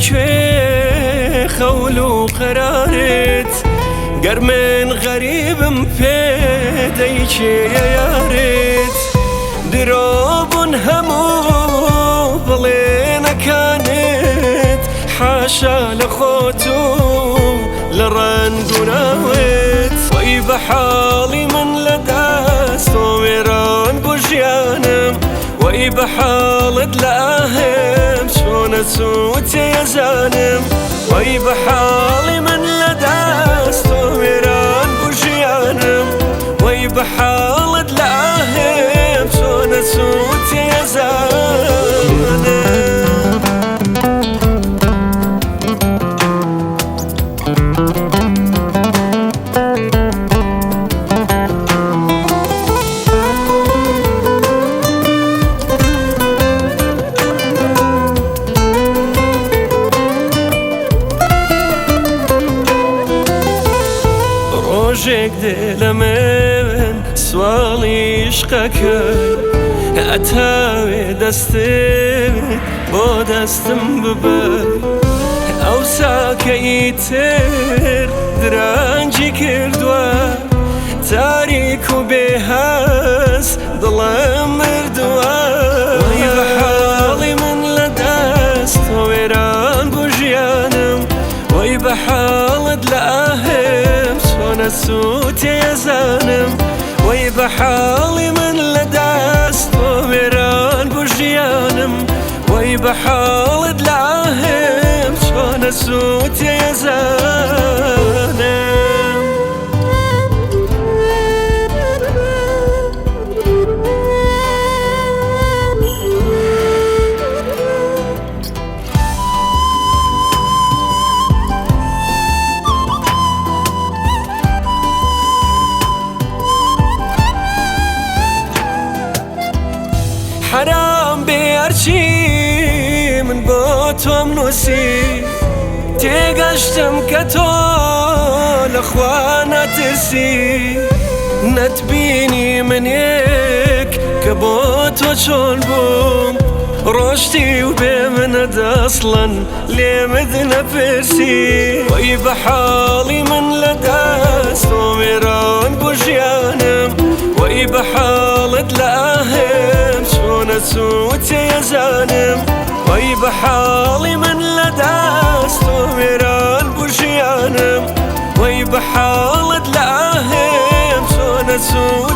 کوێ خەول و قەرارت گەر من غەریبم پێدەیکێیە یارت درۆبوون هەموو بڵێنەکانت حاشا لە خۆت و لە ڕەنگ و ناوت وەی بە حاڵی من لە دەست و وێران بۆ ژیانم وەی بە حاڵت لە ئاهێم چۆنە چوتێ یەزانم وەی بە حاڵی من لە دەست و وێران بۆ ژیانم وەی بە حاڵت لە ئاهێم چۆنە چوتێ یەزانم ڕۆژێک دێلە من سواڵی عشقەکەی ئەتاوێ دەستت بۆ دەستم ببەر ئەو ساکەی تر درەنگی کردووە تاریک و بێهەس دڵم مردووە وەی بە حاڵی من لە دەست و وێران بۆ ژیانم وەی بە حاڵت لە ئاهێم چۆنە سووتێ یەزانم وەی بە حاڵی من لە دەست و وێران بۆ ژیانم وەی بە حاڵت لە ئاهێم چۆنە سووتێ یەزانم حرام بێ هەرچی من بۆ تۆم نووسی تێگەشتم کە تۆ لەخوا ناترسی نەتبینی منێک کە بۆ تۆ چۆن بووم ڕۆشتی و بێ منە دەسڵەن لێمت نەپرسی وەی بە حاڵی من لە دەست و وێران بۆ ژیانم وەی بە حاڵت لە ئاهێم چۆنە چوتێ یەزانم وەی بە حاڵی من لە دەست و وێران بۆ ژیانم وەی بە حاڵت لە ئاهێم چۆنە چوتێ